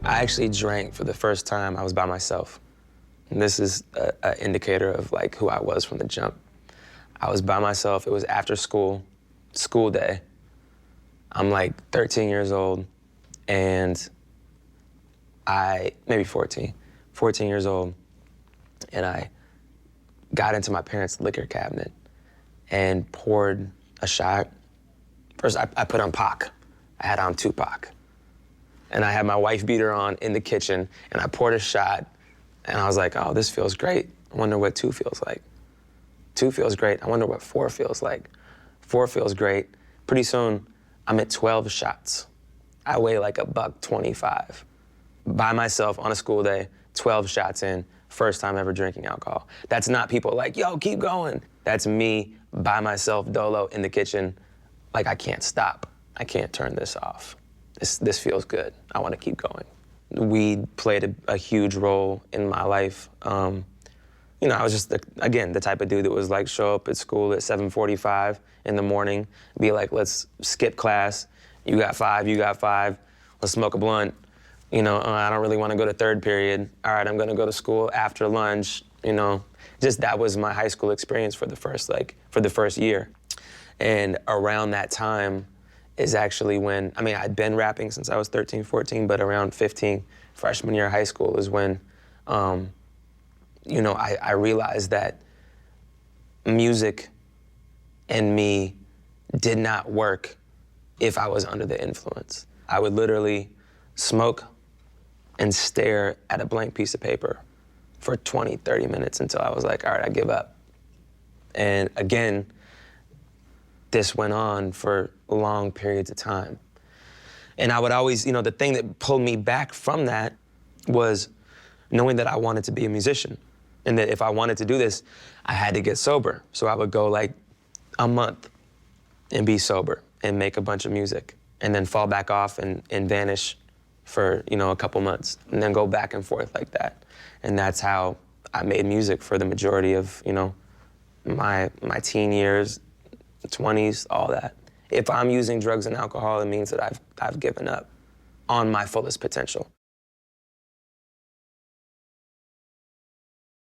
I actually drank for the first time. I was by myself. And this is an indicator of like who I was from the jump. I was by myself. It was after school day. I'm like 13 years old, and maybe 14 years old, and I got into my parents' liquor cabinet and poured a shot. First, I put on Pac. I had on Tupac. And I had my wife beater on in the kitchen, and I poured a shot, and I was like, oh, this feels great. I wonder what 2 feels like. 2 feels great. I wonder what 4 feels like. 4 feels great. Pretty soon, I'm at 12 shots. I weigh like $125. By myself on a school day, 12 shots in, first time ever drinking alcohol. That's not people like, yo, keep going. That's me by myself, dolo, in the kitchen, like I can't stop. I can't turn this off. This feels good. I want to keep going. Weed played a huge role in my life. You know, I was just, again, the type of dude that was like, show up at school at 7:45 in the morning, be like, let's skip class. You got 5, you got 5. Let's smoke a blunt. You know, I don't really want to go to third period. All right, I'm going to go to school after lunch. You know, just that was my high school experience for the first year. And around that time is actually when, I mean, I'd been rapping since I was 13, 14, but around 15, freshman year of high school is when, you know, I realized that music and me did not work if I was under the influence. I would literally smoke and stare at a blank piece of paper for 20, 30 minutes until I was like, all right, I give up. And again, this went on for long periods of time. And I would always, you know, the thing that pulled me back from that was knowing that I wanted to be a musician. And that if I wanted to do this, I had to get sober. So I would go like a month and be sober and make a bunch of music and then fall back off and vanish for, you know, a couple months and then go back and forth like that. And that's how I made music for the majority of, you know, my teen years, 20s, all that. If I'm using drugs and alcohol, it means that I've given up on my fullest potential.